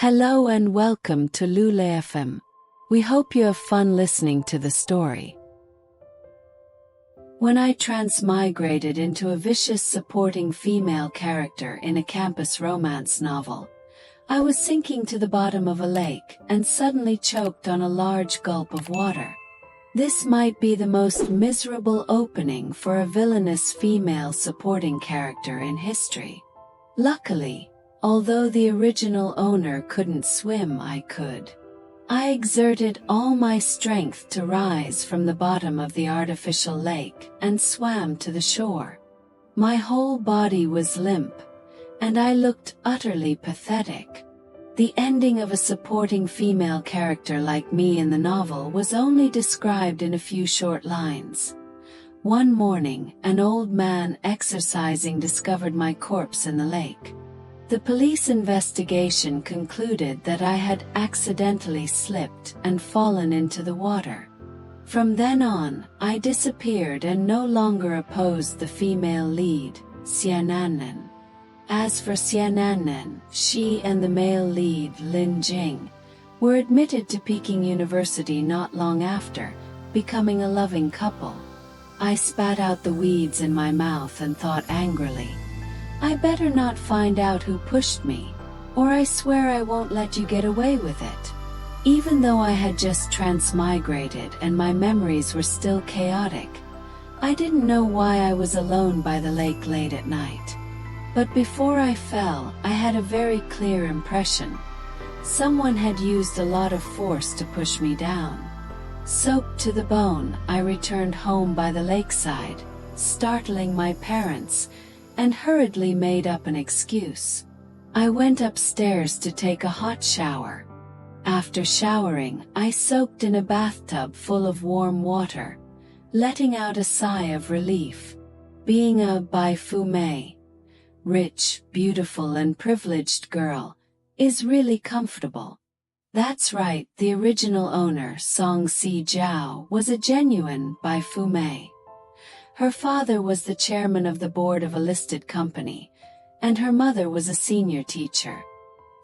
Hello and welcome to Lule FM. We hope you have fun listening to the story. When I transmigrated into a vicious supporting female character in a campus romance novel, I was sinking to the bottom of a lake and suddenly choked on a large gulp of water. This might be the most miserable opening for a villainous female supporting character in history. Luckily, although the original owner couldn't swim, I could. I exerted all my strength to rise from the bottom of the artificial lake and swam to the shore. My whole body was limp, and I looked utterly pathetic. The ending of a supporting female character like me in the novel was only described in a few short lines. One morning, an old man exercising discovered my corpse in the lake. The police investigation concluded that I had accidentally slipped and fallen into the water. From then on, I disappeared and no longer opposed the female lead, Xiananen. As for Xiananen, she and the male lead, Lin Jing, were admitted to Peking University not long after, becoming a loving couple. I spat out the weeds in my mouth and thought angrily, I better not find out who pushed me, or I swear I won't let you get away with it. Even though I had just transmigrated and my memories were still chaotic, I didn't know why I was alone by the lake late at night. But before I fell, I had a very clear impression. Someone had used a lot of force to push me down. Soaked to the bone, I returned home by the lakeside, startling my parents, and hurriedly made up an excuse. I went upstairs to take a hot shower. After showering, I soaked in a bathtub full of warm water, letting out a sigh of relief. Being a Bai Fu Mei, rich, beautiful and privileged girl, is really comfortable. That's right, the original owner, Song Si Jiao, was a genuine Bai Fu Mei. Her father was the chairman of the board of a listed company, and her mother was a senior teacher.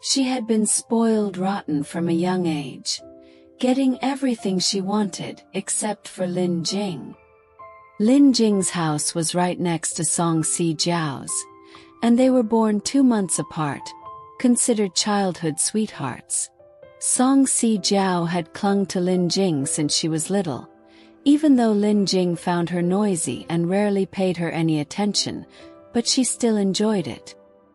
She had been spoiled rotten from a young age, getting everything she wanted except for Lin Jing. Lin Jing's house was right next to Song Si Jiao's, and they were born 2 months apart, considered childhood sweethearts. Song Si Jiao had clung to Lin Jing since she was little. Even though Lin Jing found her noisy and rarely paid her any attention, but she still enjoyed it.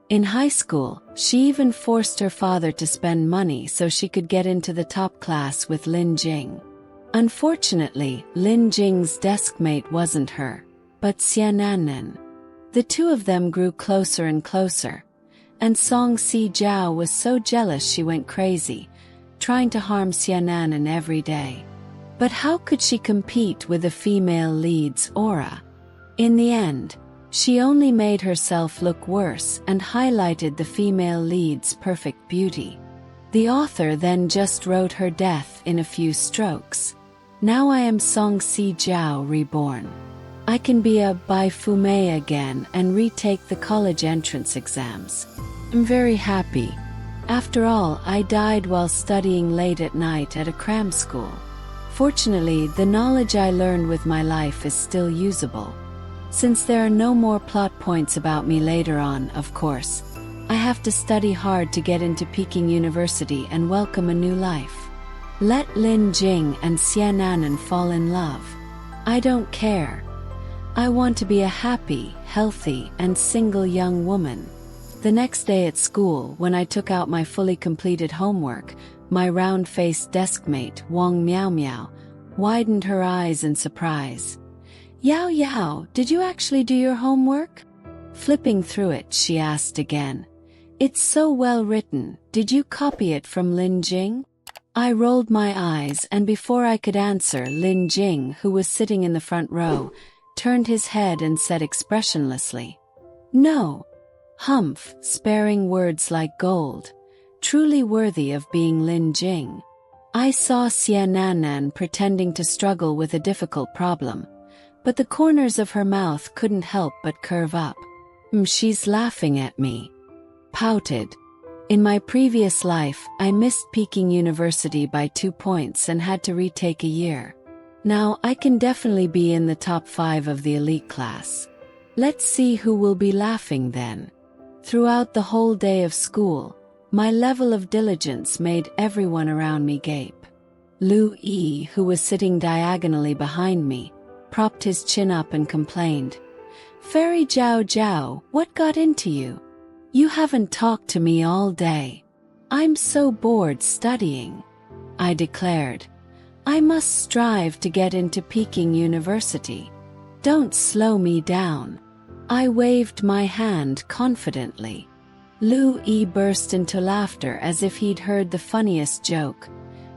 In high school, she even forced her father to spend money so she could get into the top class with Lin Jing. Unfortunately, Lin Jing's deskmate wasn't her, but Xiananen. The two of them grew closer and closer, and Song Si Jiao was so jealous she went crazy, trying to harm Xiananen every day. But how could she compete with the female lead's aura? In the end, she only made herself look worse and highlighted the female lead's perfect beauty. The author then just wrote her death in a few strokes. Now I am Song Si Jiao reborn. I can be a Bai Fu Mei again and retake the college entrance exams. I'm very happy. After all, I died while studying late at night at a cram school. Fortunately, the knowledge I learned with my life is still usable. Since there are no more plot points about me later on, of course, I have to study hard to get into Peking University and welcome a new life. Let Lin Jing and Xiananen fall in love. I don't care. I want to be a happy, healthy, and single young woman. The next day at school, when I took out my fully completed homework, my round-faced deskmate, Wang Miao Miao, widened her eyes in surprise. Yao Yao, did you actually do your homework? Flipping through it, she asked again. It's so well written, did you copy it from Lin Jing? I rolled my eyes, and before I could answer, Lin Jing, who was sitting in the front row, turned his head and said expressionlessly, No. Humph, sparing words like gold. Truly worthy of being Lin Jing. I saw Xiananen pretending to struggle with a difficult problem, but the corners of her mouth couldn't help but curve up. She's laughing at me. Pouted. In my previous life, I missed Peking University by 2 points and had to retake a year. Now I can definitely be in the top 5 of the elite class. Let's see who will be laughing then. Throughout the whole day of school, my level of diligence made everyone around me gape. Lu Yi, who was sitting diagonally behind me, propped his chin up and complained, "Fairy Jiao Jiao, what got into you? You haven't talked to me all day. I'm so bored studying," I declared. "I must strive to get into Peking University. Don't slow me down." I waved my hand confidently. Lu Yi burst into laughter as if he'd heard the funniest joke,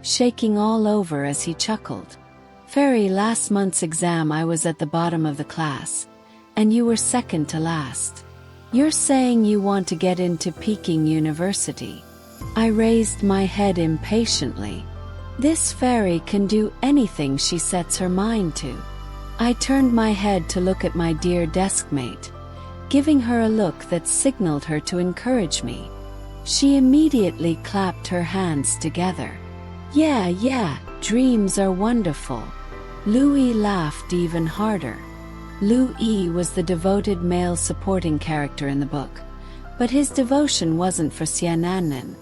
shaking all over as he chuckled. "Fairy, last month's exam I was at the bottom of the class, and you were second to last. You're saying you want to get into Peking University?" I raised my head impatiently. This fairy can do anything she sets her mind to. I turned my head to look at my dear deskmate, giving her a look that signaled her to encourage me. She immediately clapped her hands together. Yeah, dreams are wonderful." Louis laughed even harder. Lu Yi was the devoted male supporting character in the book, but his devotion wasn't for Xiananmen,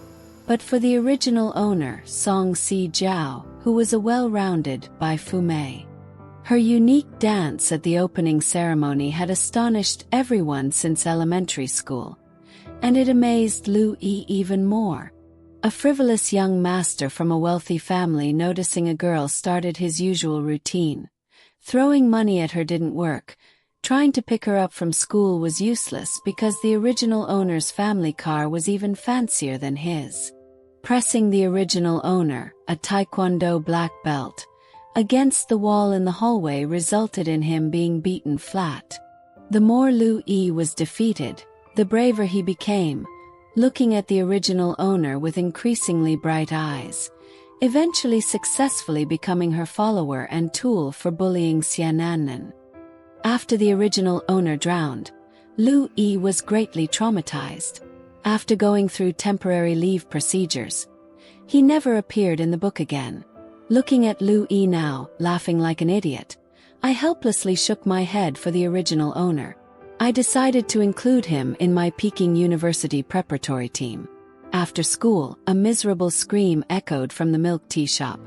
but for the original owner, Song Si Jiao, who was a well-rounded Bai Fu Mei. Her unique dance at the opening ceremony had astonished everyone since elementary school, and it amazed Lu Yi even more. A frivolous young master from a wealthy family noticing a girl started his usual routine. Throwing money at her didn't work. Trying to pick her up from school was useless because the original owner's family car was even fancier than his. Pressing the original owner, a Taekwondo black belt, against the wall in the hallway resulted in him being beaten flat. The more Lu Yi was defeated, the braver he became, looking at the original owner with increasingly bright eyes, eventually successfully becoming her follower and tool for bullying Xiananmen. After the original owner drowned, Lu Yi was greatly traumatized. After going through temporary leave procedures, he never appeared in the book again. Looking at Lu Yi now, laughing like an idiot, I helplessly shook my head for the original owner. I decided to include him in my Peking University preparatory team. After school, a miserable scream echoed from the milk tea shop.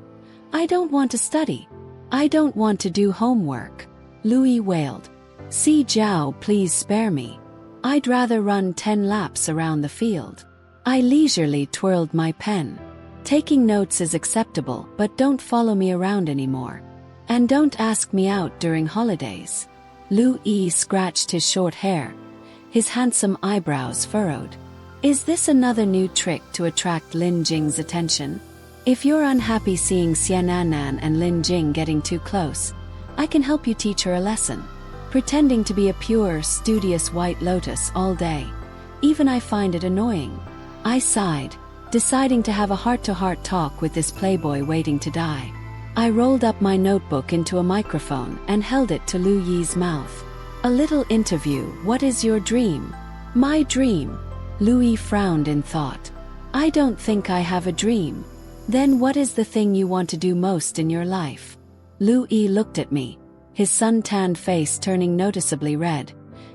"I don't want to study. I don't want to do homework," Louis wailed. "Si Jiao, please spare me. I'd rather run 10 laps around the field." I leisurely twirled my pen. "Taking notes is acceptable, but don't follow me around anymore. And don't ask me out during holidays." Lu Yi scratched his short hair, his handsome eyebrows furrowed. "Is this another new trick to attract Lin Jing's attention? If you're unhappy seeing Xiananan and Lin Jing getting too close, I can help you teach her a lesson. Pretending to be a pure, studious white lotus all day. Even I find it annoying." I sighed, deciding to have a heart-to-heart talk with this playboy waiting to die. I rolled up my notebook into a microphone and held it to Lu Yi's mouth. "A little interview. What is your dream?" "My dream?" Louis frowned in thought. "I don't think I have a dream." "Then what is the thing you want to do most in your life?" Louis looked at me, his sun-tanned face turning noticeably red,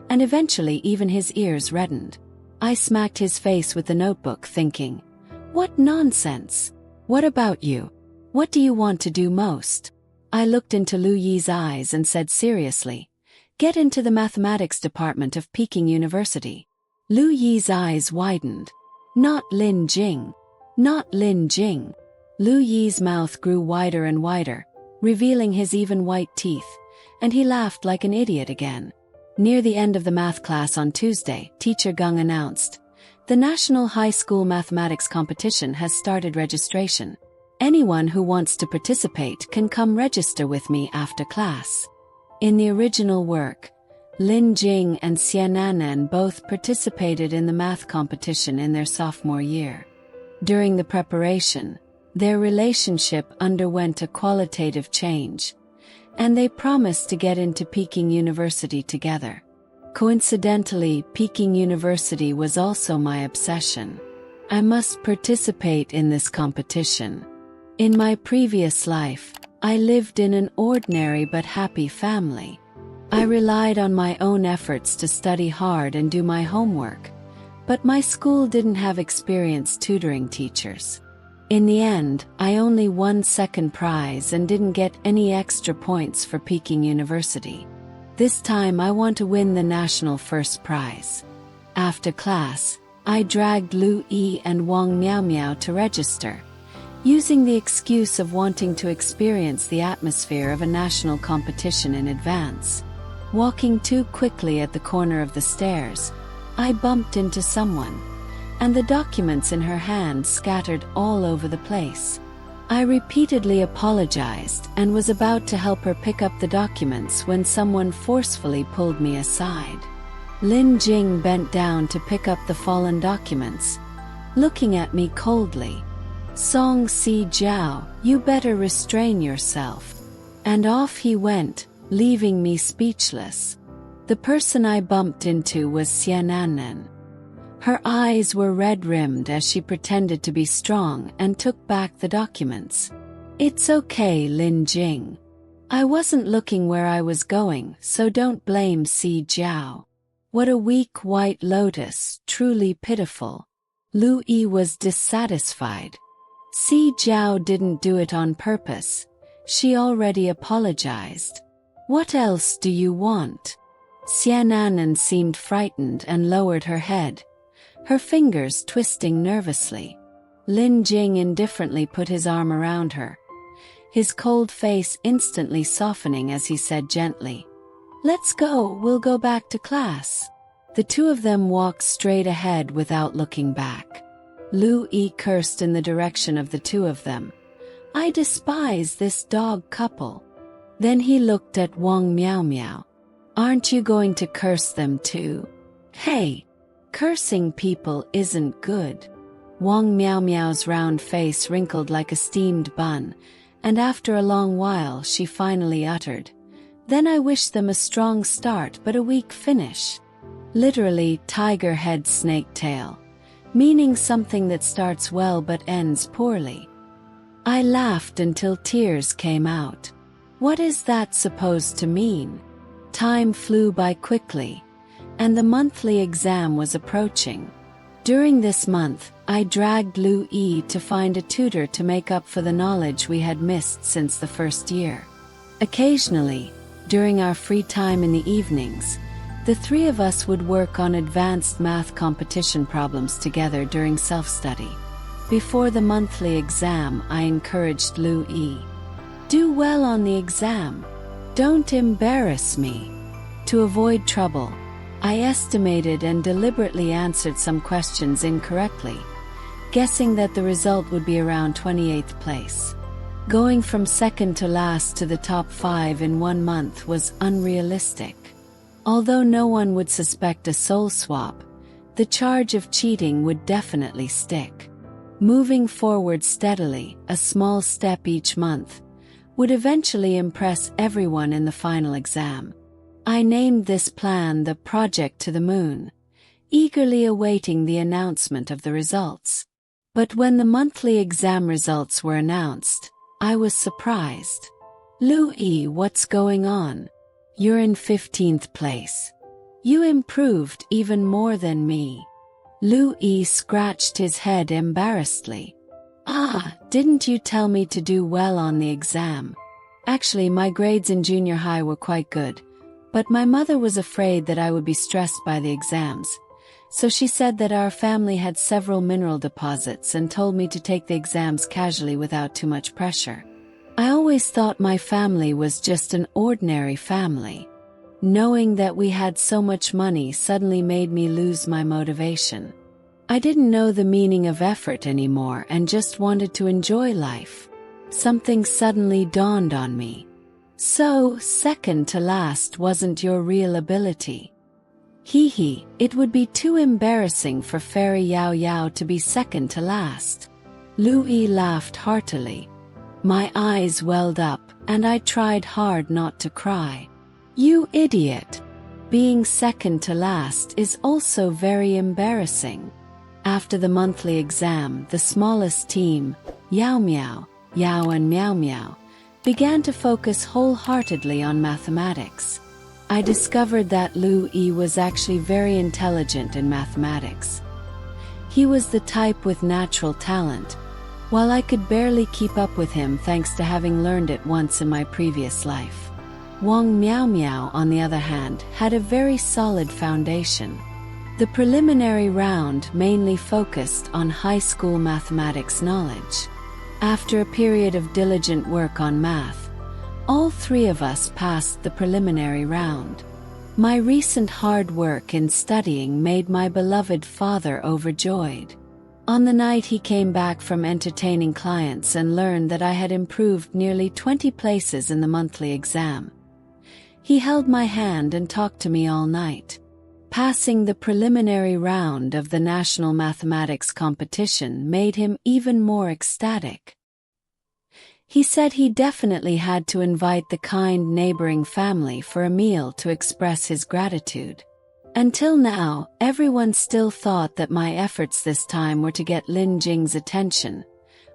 and eventually even his ears reddened. I smacked his face with the notebook, thinking, "What nonsense! What about you? What do you want to do most?" I looked into Lu Yi's eyes and said seriously, "Get into the mathematics department of Peking University." Lu Yi's eyes widened. "Not Lin Jing. Not Lin Jing." Lu Yi's mouth grew wider and wider, revealing his even white teeth, and he laughed like an idiot again. Near the end of the math class on Tuesday, Teacher Gung announced, "The National High School Mathematics Competition has started registration. Anyone who wants to participate can come register with me after class." In the original work, Lin Jing and Xiananan both participated in the math competition in their sophomore year. During the preparation, their relationship underwent a qualitative change, and they promised to get into Peking University together. Coincidentally, Peking University was also my obsession. I must participate in this competition. In my previous life, I lived in an ordinary but happy family. I relied on my own efforts to study hard and do my homework, but my school didn't have experienced tutoring teachers. In the end, I only won second prize and didn't get any extra points for Peking University. This time I want to win the national first prize. After class, I dragged Lu Yi and Wang Miao Miao to register, using the excuse of wanting to experience the atmosphere of a national competition in advance. Walking too quickly at the corner of the stairs, I bumped into someone, and the documents in her hand scattered all over the place. I repeatedly apologized and was about to help her pick up the documents when someone forcefully pulled me aside. Lin Jing bent down to pick up the fallen documents, looking at me coldly. "Song Si Jiao, you better restrain yourself." And off he went, leaving me speechless. The person I bumped into was Xiananan. Her eyes were red-rimmed as she pretended to be strong and took back the documents. "It's okay, Lin Jing. I wasn't looking where I was going, so don't blame Si Jiao." What a weak white lotus, truly pitiful. Lu Yi was dissatisfied. Si Jiao didn't do it on purpose. She already apologized. "What else do you want?" Xiananan seemed frightened and lowered her head, her fingers twisting nervously. Lin Jing indifferently put his arm around her, his cold face instantly softening as he said gently, "Let's go, we'll go back to class." The two of them walked straight ahead without looking back. Lu Yi cursed in the direction of the two of them. "I despise this dog couple." Then he looked at Wang Miao Miao. "Aren't you going to curse them too?" "Hey, cursing people isn't good." Wang Miao Miao's round face wrinkled like a steamed bun, and after a long while she finally uttered, "Then I wish them a strong start but a weak finish." Literally, tiger head snake tail, meaning something that starts well but ends poorly. I laughed until tears came out. What is that supposed to mean? Time flew by quickly, and the monthly exam was approaching. During this month, I dragged Lu Yi to find a tutor to make up for the knowledge we had missed since the first year. Occasionally, during our free time in the evenings, the three of us would work on advanced math competition problems together during self-study. Before the monthly exam, I encouraged Lu Yi. "Do well on the exam. Don't embarrass me." To avoid trouble, I estimated and deliberately answered some questions incorrectly, guessing that the result would be around 28th place. Going from second to last to the top 5 in 1 month was unrealistic. Although no one would suspect a soul swap, the charge of cheating would definitely stick. Moving forward steadily, a small step each month, would eventually impress everyone in the final exam. I named this plan the Project to the Moon, eagerly awaiting the announcement of the results. But when the monthly exam results were announced, I was surprised. "Lu Yi, what's going on? You're in 15th place. You improved even more than me." Lu Yi scratched his head embarrassedly. "Ah, didn't you tell me to do well on the exam?" Actually, my grades in junior high were quite good, but my mother was afraid that I would be stressed by the exams, so she said that our family had several mineral deposits and told me to take the exams casually without too much pressure. I always thought my family was just an ordinary family. Knowing that we had so much money suddenly made me lose my motivation. I didn't know the meaning of effort anymore and just wanted to enjoy life. Something suddenly dawned on me. So, second to last wasn't your real ability. Hee, it would be too embarrassing for Fairy Yao Yao to be second to last. Lu Yi laughed heartily. My eyes welled up, and I tried hard not to cry. "You idiot! Being second to last is also very embarrassing. After the monthly exam, the smallest team, Yao Miao, Yao and Miao Miao, began to focus wholeheartedly on mathematics. I discovered that Lu Yi was actually very intelligent in mathematics. He was the type with natural talent, while I could barely keep up with him thanks to having learned it once in my previous life. Wang Miao Miao, on the other hand, had a very solid foundation. The preliminary round mainly focused on high school mathematics knowledge. After a period of diligent work on math, all three of us passed the preliminary round. My recent hard work in studying made my beloved father overjoyed. On the night he came back from entertaining clients and learned that I had improved nearly 20 places in the monthly exam, he held my hand and talked to me all night. Passing the preliminary round of the national mathematics competition made him even more ecstatic. He said he definitely had to invite the kind neighboring family for a meal to express his gratitude. Until now, everyone still thought that my efforts this time were to get Lin Jing's attention,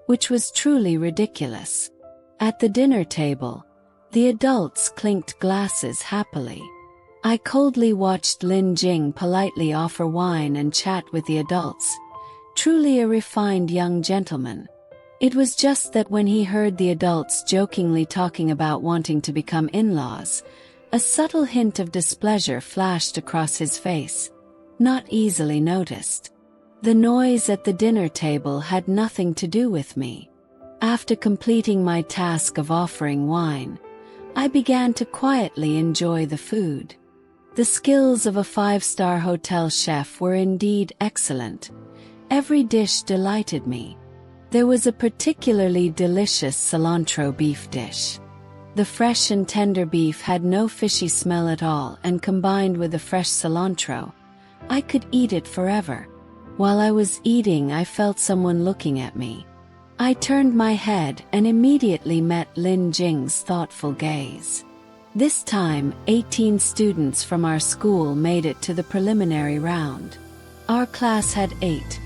which was truly ridiculous. At the dinner table, the adults clinked glasses happily. I coldly watched Lin Jing politely offer wine and chat with the adults. Truly a refined young gentleman. It was just that when he heard the adults jokingly talking about wanting to become in-laws, a subtle hint of displeasure flashed across his face, not easily noticed. The noise at the dinner table had nothing to do with me. After completing my task of offering wine, I began to quietly enjoy the food. The skills of a five-star hotel chef were indeed excellent. Every dish delighted me. There was a particularly delicious cilantro beef dish. The fresh and tender beef had no fishy smell at all, and combined with the fresh cilantro, I could eat it forever. While I was eating, I felt someone looking at me. I turned my head and immediately met Lin Jing's thoughtful gaze. This time, 18 students from our school made it to the preliminary round. Our class had 8.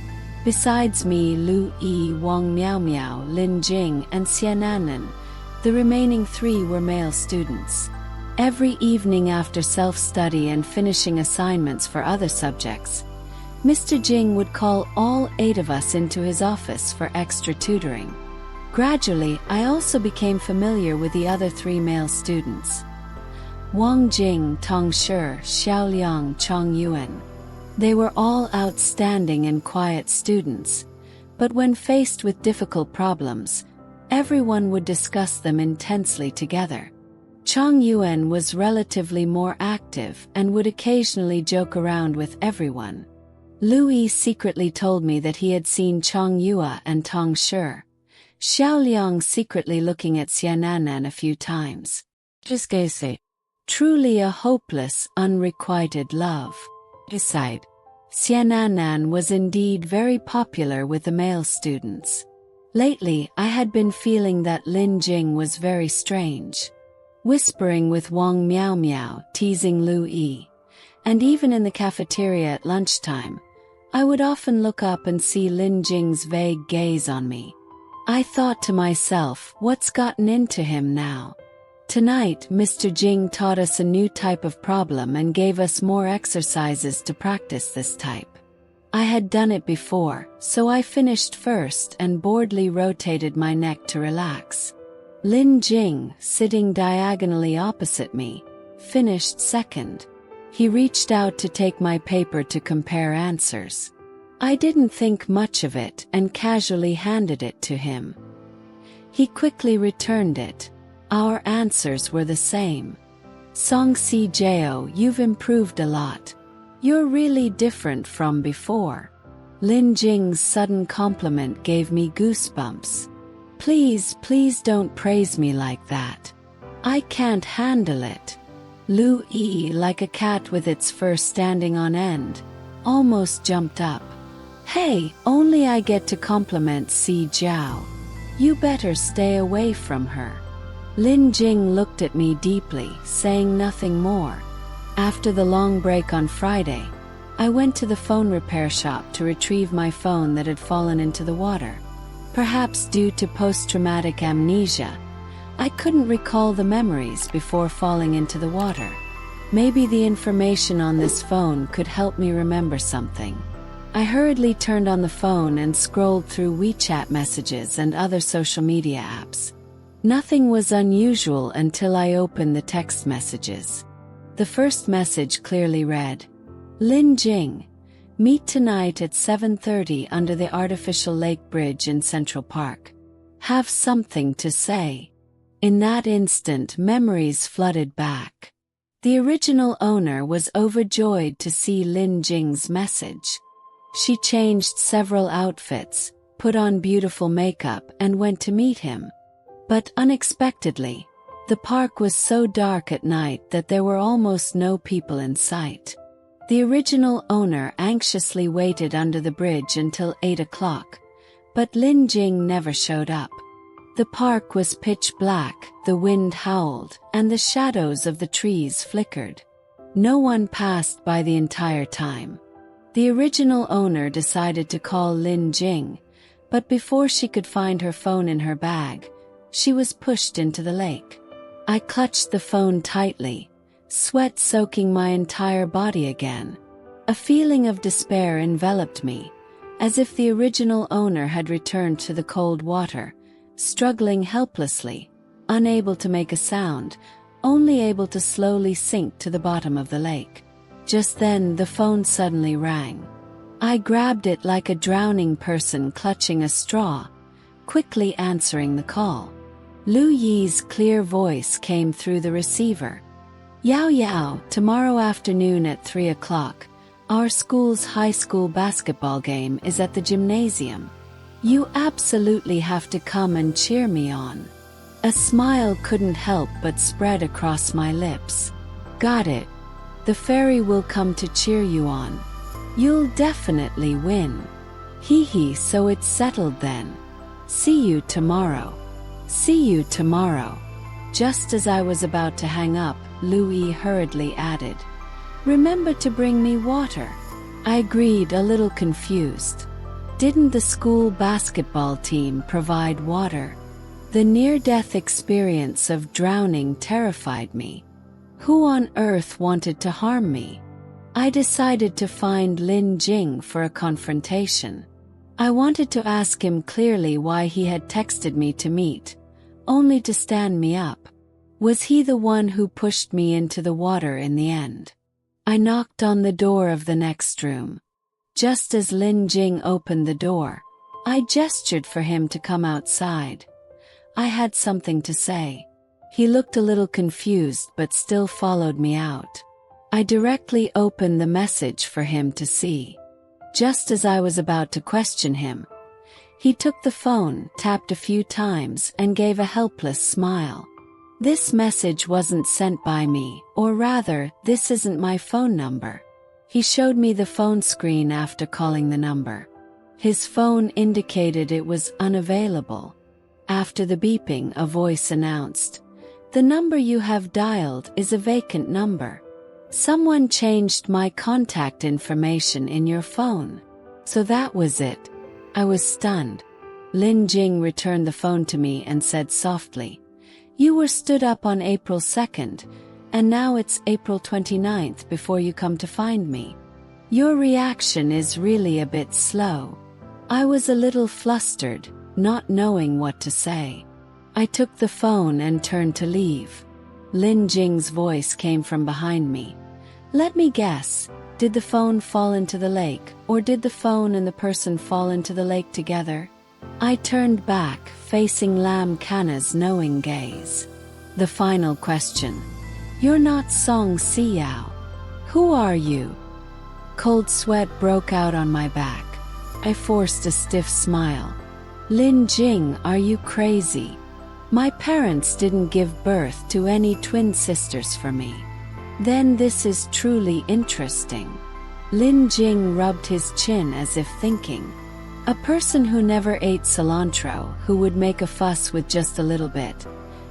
Besides me, Lu Yi, Wang Miao Miao, Lin Jing, and Xiananan, the remaining 3 were male students. Every evening after self-study and finishing assignments for other subjects, Mr. Jing would call all 8 of us into his office for extra tutoring. Gradually, I also became familiar with the other 3 male students. Wang Jing, Tong Shi, Xiaoliang, Chong Yuan. They were all outstanding and quiet students, but when faced with difficult problems, everyone would discuss them intensely together. Chong Yuan was relatively more active and would occasionally joke around with everyone. Lu Yi secretly told me that he had seen Chong Yua and Tong Shi, Xiaoliang secretly looking at Xiananan a few times. Truly a hopeless, unrequited love. Beside, Xiananan was indeed very popular with the male students. Lately, I had been feeling that Lin Jing was very strange. Whispering with Wang Miao Miao, teasing Lu Yi, and even in the cafeteria at lunchtime, I would often look up and see Lin Jing's vague gaze on me. I thought to myself, what's gotten into him now? Tonight, Mr. Jing taught us a new type of problem and gave us more exercises to practice this type. I had done it before, so I finished first and boredly rotated my neck to relax. Lin Jing, sitting diagonally opposite me, finished second. He reached out to take my paper to compare answers. I didn't think much of it and casually handed it to him. He quickly returned it. Our answers were the same. Song Si Jao, you've improved a lot. You're really different from before. Lin Jing's sudden compliment gave me goosebumps. Please don't praise me like that. I can't handle it. Lu Yi, like a cat with its fur standing on end, almost jumped up. Hey, only I get to compliment Si Jiao. You better stay away from her. Lin Jing looked at me deeply, saying nothing more. After the long break on Friday, I went to the phone repair shop to retrieve my phone that had fallen into the water. Perhaps due to post-traumatic amnesia, I couldn't recall the memories before falling into the water. Maybe the information on this phone could help me remember something. I hurriedly turned on the phone and scrolled through WeChat messages and other social media apps. Nothing was unusual until I opened the text messages. The first message clearly read, "Lin Jing, meet tonight at 7:30 under the artificial lake bridge in Central Park. Have something to say." In that instant, memories flooded back. The original owner was overjoyed to see Lin Jing's message. She changed several outfits, put on beautiful makeup, and went to meet him. But unexpectedly, the park was so dark at night that there were almost no people in sight. The original owner anxiously waited under the bridge until 8 o'clock, but Lin Jing never showed up. The park was pitch black, the wind howled, and the shadows of the trees flickered. No one passed by the entire time. The original owner decided to call Lin Jing, but before she could find her phone in her bag, she was pushed into the lake. I clutched the phone tightly, sweat soaking my entire body again. A feeling of despair enveloped me, as if the original owner had returned to the cold water, struggling helplessly, unable to make a sound, only able to slowly sink to the bottom of the lake. Just then the phone suddenly rang. I grabbed it like a drowning person clutching a straw, quickly answering the call. Lu Yi's clear voice came through the receiver. "Yao Yao, tomorrow afternoon at 3 o'clock, our school's high school basketball game is at the gymnasium. You absolutely have to come and cheer me on." A smile couldn't help but spread across my lips. "Got it. The fairy will come to cheer you on. You'll definitely win. Hee hee, so it's settled then. See you tomorrow." "See you tomorrow." Just as I was about to hang up, Louis hurriedly added, "Remember to bring me water." I agreed, a little confused. Didn't the school basketball team provide water? The near-death experience of drowning terrified me. Who on earth wanted to harm me? I decided to find Lin Jing for a confrontation. I wanted to ask him clearly why he had texted me to meet, only to stand me up. Was he the one who pushed me into the water in the end? I knocked on the door of the next room. Just as Lin Jing opened the door, I gestured for him to come outside. I had something to say. He looked a little confused but still followed me out. I directly opened the message for him to see. Just as I was about to question him, he took the phone, tapped a few times, and gave a helpless smile. This message wasn't sent by me, or rather, this isn't my phone number. He showed me the phone screen after calling the number. His phone indicated it was unavailable. After the beeping, a voice announced, "The number you have dialed is a vacant number. Someone changed my contact information in your phone." So that was it. I was stunned. Lin Jing returned the phone to me and said softly, "You were stood up on April 2nd, and now it's April 29th before you come to find me. Your reaction is really a bit slow." I was a little flustered, not knowing what to say. I took the phone and turned to leave. Lin Jing's voice came from behind me. "Let me guess, did the phone fall into the lake, or did the phone and the person fall into the lake together?" I turned back, facing Lam Kana's knowing gaze. The final question. "You're not Song Siyao. Who are you?" Cold sweat broke out on my back. I forced a stiff smile. "Lin Jing, are you crazy? My parents didn't give birth to any twin sisters for me." "Then this is truly interesting." Lin Jing rubbed his chin as if thinking. A person who never ate cilantro, who would make a fuss with just a little bit,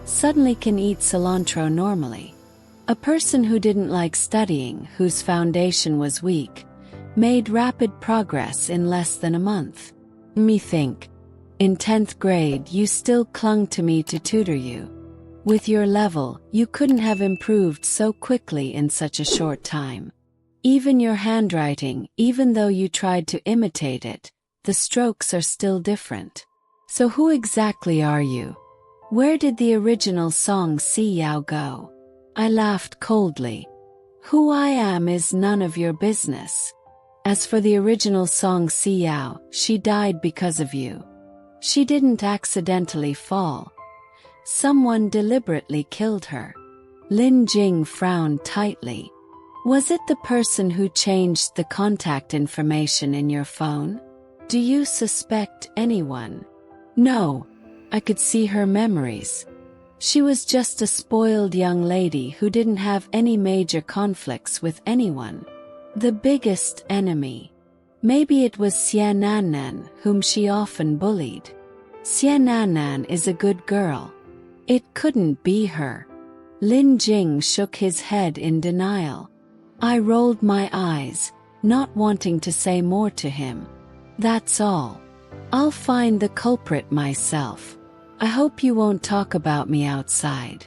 suddenly can eat cilantro normally. A person who didn't like studying, whose foundation was weak, Made rapid progress in less than a month. Me think. In 10th grade you still clung to me to tutor you. With your level, you couldn't have improved so quickly in such a short time. Even your handwriting, even though you tried to imitate it, the strokes are still different. So who exactly are you? Where did the original song Si Yao go? I laughed coldly. Who I am is none of your business. As for the original song Si Yao, she died because of you. She didn't accidentally fall. Someone deliberately killed her. Lin Jing frowned tightly. Was it the person who changed the contact information in your phone? Do you suspect anyone? No. I could see her memories. She was just a spoiled young lady who didn't have any major conflicts with anyone. The biggest enemy. Maybe it was Xiananan, whom she often bullied. Xiananan is a good girl. It couldn't be her. Lin Jing shook his head in denial. I rolled my eyes, not wanting to say more to him. That's all. I'll find the culprit myself. I hope you won't talk about me outside.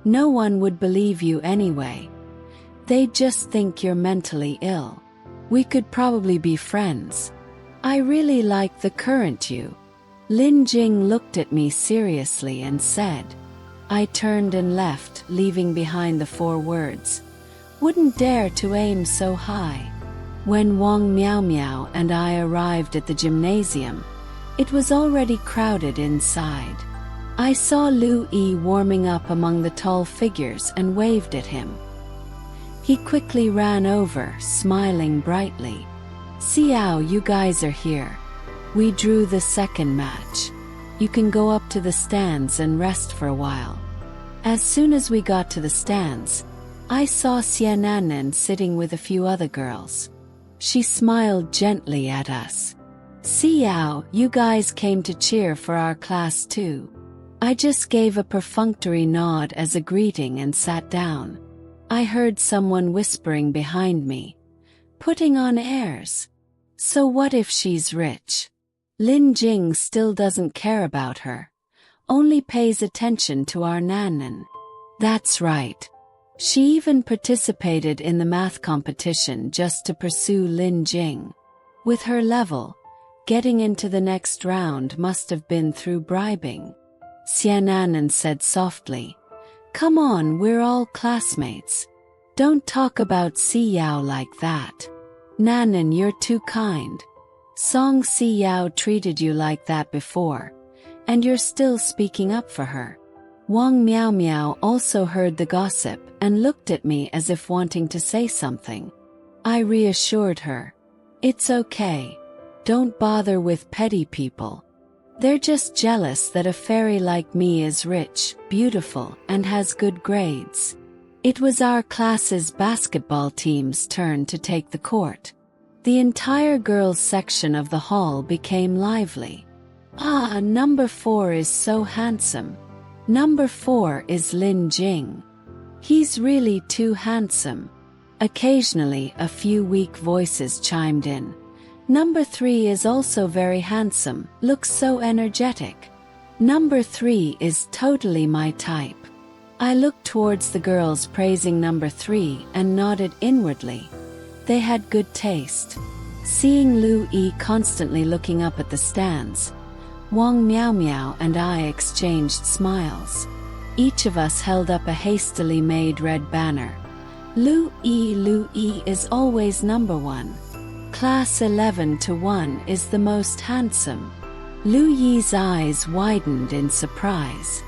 No one would believe you anyway. They'd just think you're mentally ill. We could probably be friends. I really like the current you. Lin Jing looked at me seriously and said. I turned and left, leaving behind the 4 words. Wouldn't dare to aim so high. When Wang Miao Miao and I arrived at the gymnasium, it was already crowded inside. I saw Lu Yi warming up among the tall figures and waved at him. He quickly ran over, smiling brightly. Xiao, you guys are here. We drew the second match. You can go up to the stands and rest for a while. As soon as we got to the stands, I saw Xiananan sitting with a few other girls. She smiled gently at us. Xiao, you guys came to cheer for our class too. I just gave a perfunctory nod as a greeting and sat down. I heard someone whispering behind me. Putting on airs. So what if she's rich? Lin Jing still doesn't care about her. Only pays attention to our Nanan. That's right. She even participated in the math competition just to pursue Lin Jing. With her level, getting into the next round must have been through bribing. Xiananan said softly. Come on, we're all classmates. Don't talk about Si Yao like that. Nanan, you're too kind. Song Si Yao treated you like that before, and you're still speaking up for her. Wang Miao Miao also heard the gossip and looked at me as if wanting to say something. I reassured her. It's okay. Don't bother with petty people. They're just jealous that a fairy like me is rich, beautiful, and has good grades. It was our class's basketball team's turn to take the court. The entire girls' section of the hall became lively. Ah, number 4 is so handsome. Number 4 is Lin Jing. He's really too handsome. Occasionally, a few weak voices chimed in. Number 3 is also very handsome, looks so energetic. Number 3 is totally my type. I looked towards the girls praising number 3 and nodded inwardly. They had good taste. Seeing Lu Yi constantly looking up at the stands, Wang Miao Miao and I exchanged smiles. Each of us held up a hastily made red banner. Lu Yi is always number 1. Class 11-1 is the most handsome. Lu Yi's eyes widened in surprise.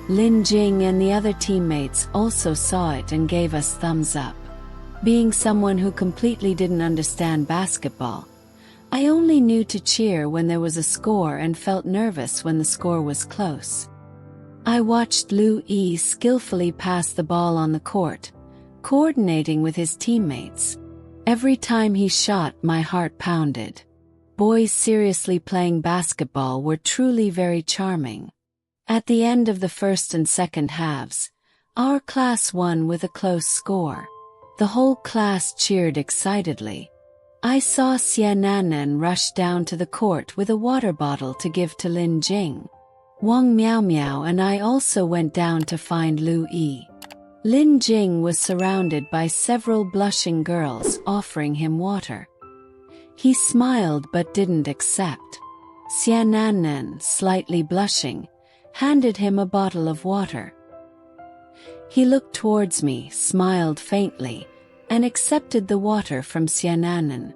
Lin Jing and the other teammates also saw it and gave us thumbs up. Being someone who completely didn't understand basketball, I only knew to cheer when there was a score and felt nervous when the score was close. I watched Lu Yi skillfully pass the ball on the court, coordinating with his teammates. Every time he shot, my heart pounded. Boys seriously playing basketball were truly very charming. At the end of the first and second halves, our class won with a close score. The whole class cheered excitedly. I saw Xiananan rush down to the court with a water bottle to give to Lin Jing. Wang Miao Miao and I also went down to find Lu Yi. Lin Jing was surrounded by several blushing girls offering him water. He smiled but didn't accept. Xiananan, slightly blushing, handed him a bottle of water. He looked towards me, smiled faintly, and accepted the water from Xiananan.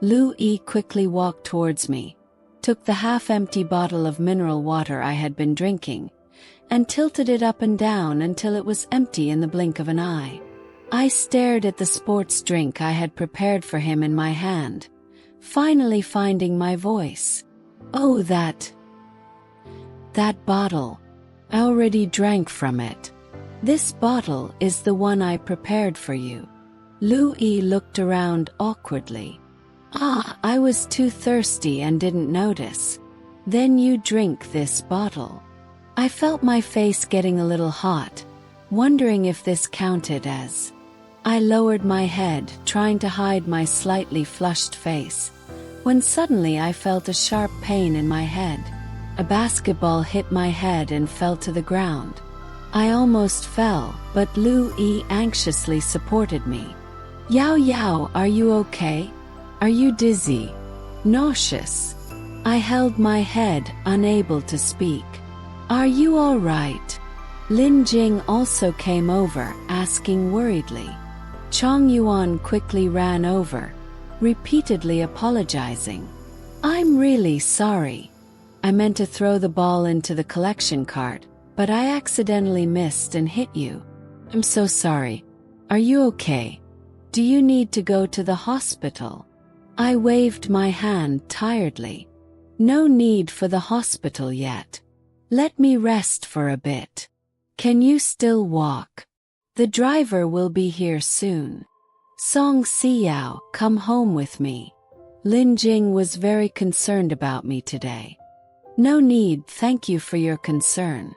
Lu Yi quickly walked towards me, took the half-empty bottle of mineral water I had been drinking, and tilted it up and down until it was empty in the blink of an eye. I stared at the sports drink I had prepared for him in my hand, finally finding my voice. Oh, that bottle. I already drank from it. This bottle is the one I prepared for you. Lu Yi looked around awkwardly. Ah, I was too thirsty and didn't notice. Then you drink this bottle. I felt my face getting a little hot, wondering if this counted as. I lowered my head, trying to hide my slightly flushed face, when suddenly I felt a sharp pain in my head. A basketball hit my head and fell to the ground. I almost fell, but Lu Yi anxiously supported me. Yao Yao, are you okay? Are you dizzy? Nauseous? I held my head, unable to speak. Are you all right? Lin Jing also came over, asking worriedly. Chong Yuan quickly ran over, repeatedly apologizing. I'm really sorry. I meant to throw the ball into the collection cart, but I accidentally missed and hit you. I'm so sorry. Are you okay? Do you need to go to the hospital? I waved my hand tiredly. No need for the hospital yet. Let me rest for a bit. Can you still walk? The driver will be here soon. Song Xiao, come home with me. Lin Jing was very concerned about me today. No need, thank you for your concern.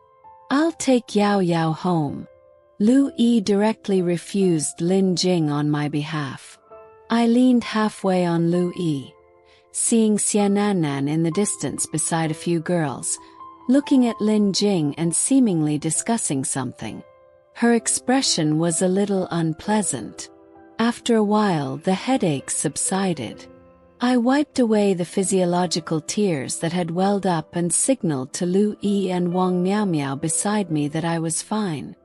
I'll take Yao Yao home. Lu Yi directly refused Lin Jing on my behalf. I leaned halfway on Lu Yi, seeing Xiananan in the distance beside a few girls, looking at Lin Jing and seemingly discussing something. Her expression was a little unpleasant. After a while, the headache subsided. I wiped away the physiological tears that had welled up and signaled to Lu Yi and Wang Miao Miao beside me that I was fine.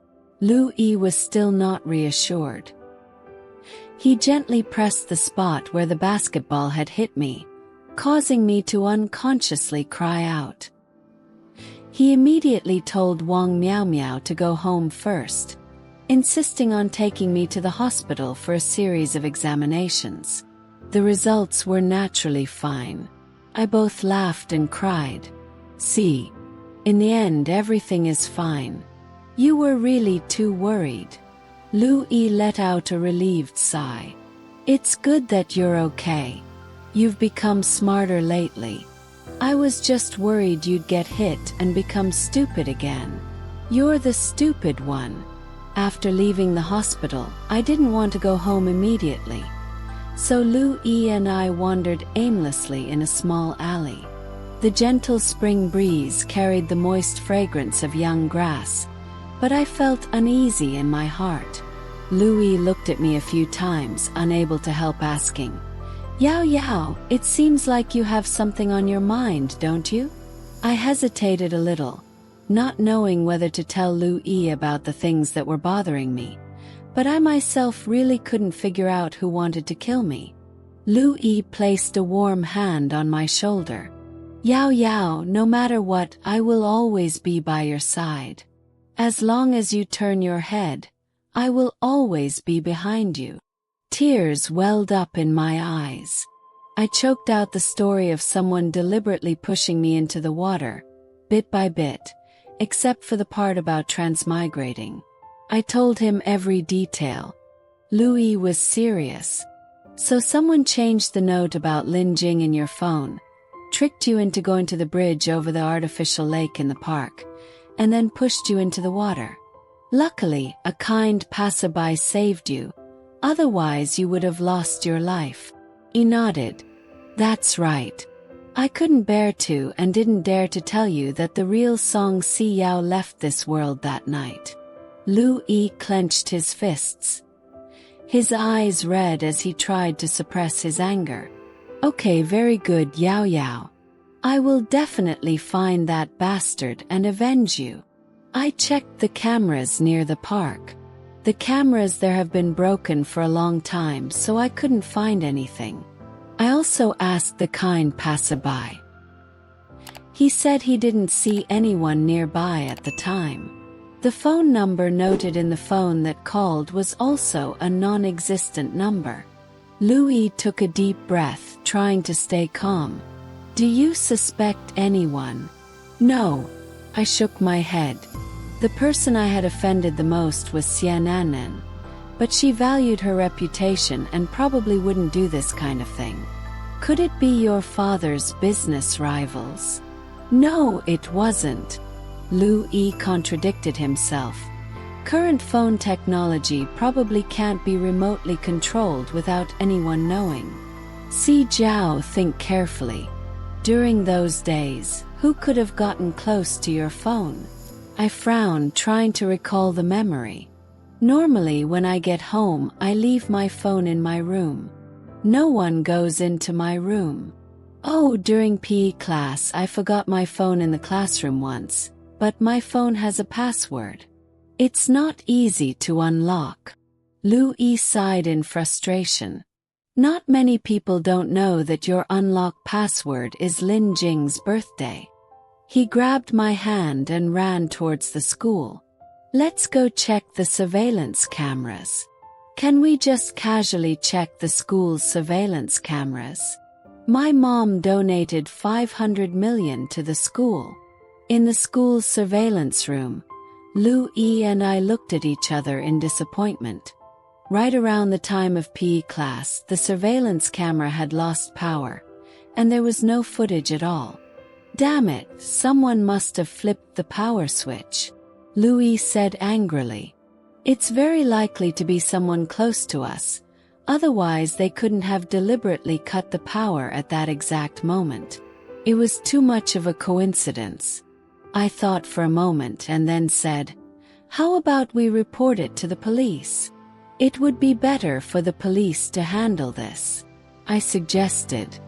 Lu Yi was still not reassured. He gently pressed the spot where the basketball had hit me, causing me to unconsciously cry out. He immediately told Wang Miao Miao to go home first, insisting on taking me to the hospital for a series of examinations. The results were naturally fine. I both laughed and cried. See, in the end everything is fine. You were really too worried. Lu Yi let out a relieved sigh. It's good that you're okay. You've become smarter lately. I was just worried you'd get hit and become stupid again. You're the stupid one. After leaving the hospital, I didn't want to go home immediately. So Lu Yi and I wandered aimlessly in a small alley. The gentle spring breeze carried the moist fragrance of young grass, but I felt uneasy in my heart. Lu Yi looked at me a few times, unable to help, asking, Yao Yao, it seems like you have something on your mind, don't you? I hesitated a little, not knowing whether to tell Lu Yi about the things that were bothering me, but I myself really couldn't figure out who wanted to kill me. Lu Yi placed a warm hand on my shoulder. Yao Yao, no matter what, I will always be by your side. As long as you turn your head, I will always be behind you. Tears welled up in my eyes. I choked out the story of someone deliberately pushing me into the water, bit by bit, except for the part about transmigrating. I told him every detail. Lu Yi was serious. So someone changed the note about Lin Jing in your phone, tricked you into going to the bridge over the artificial lake in the park, and then pushed you into the water. Luckily, a kind passerby saved you. Otherwise you would have lost your life. He nodded. That's right. I couldn't bear to and didn't dare to tell you that the real Song Si Yao left this world that night. Lu Yi clenched his fists. His eyes red as he tried to suppress his anger. Okay, very good, Yao Yao. I will definitely find that bastard and avenge you. I checked the cameras near the park. The cameras there have been broken for a long time, so I couldn't find anything. I also asked the kind passerby. He said he didn't see anyone nearby at the time. The phone number noted in the phone that called was also a non-existent number. Louis took a deep breath, trying to stay calm. Do you suspect anyone? No. I shook my head. The person I had offended the most was Xiananan, but she valued her reputation and probably wouldn't do this kind of thing. Could it be your father's business rivals? No, it wasn't. Lu Yi contradicted himself. Current phone technology probably can't be remotely controlled without anyone knowing. Si Jiao, think carefully. During those days, who could have gotten close to your phone? I frowned, trying to recall the memory. Normally when I get home, I leave my phone in my room. No one goes into my room. Oh, during PE class I forgot my phone in the classroom once, but my phone has a password. It's not easy to unlock. Lu Yi sighed in frustration. Not many people don't know that your unlock password is Lin Jing's birthday. He grabbed my hand and ran towards the school. Let's go check the surveillance cameras. Can we just casually check the school's surveillance cameras? My mom donated 500 million to the school. In the school's surveillance room, Lu Yi and I looked at each other in disappointment. Right around the time of PE class, the surveillance camera had lost power, and there was no footage at all. Damn it, someone must have flipped the power switch, Louis said angrily. It's very likely to be someone close to us, otherwise they couldn't have deliberately cut the power at that exact moment. It was too much of a coincidence. I thought for a moment and then said, how about we report it to the police? It would be better for the police to handle this, I suggested.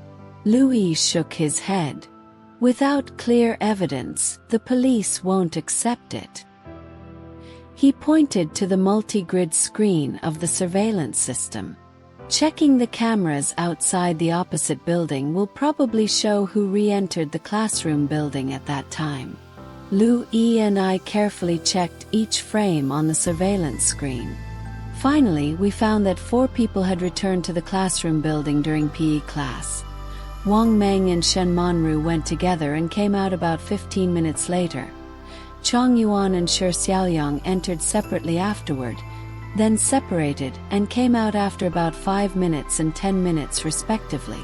Louis shook his head. Without clear evidence, the police won't accept it. He pointed to the multi-grid screen of the surveillance system. Checking the cameras outside the opposite building will probably show who re-entered the classroom building at that time. Lu Yi and I carefully checked each frame on the surveillance screen. Finally, we found that 4 people had returned to the classroom building during PE class. Wang Meng and Shen Monru went together and came out about 15 minutes later. Chong Yuan and Shi Xiaoyang entered separately afterward, then separated and came out after about 5 minutes and 10 minutes respectively.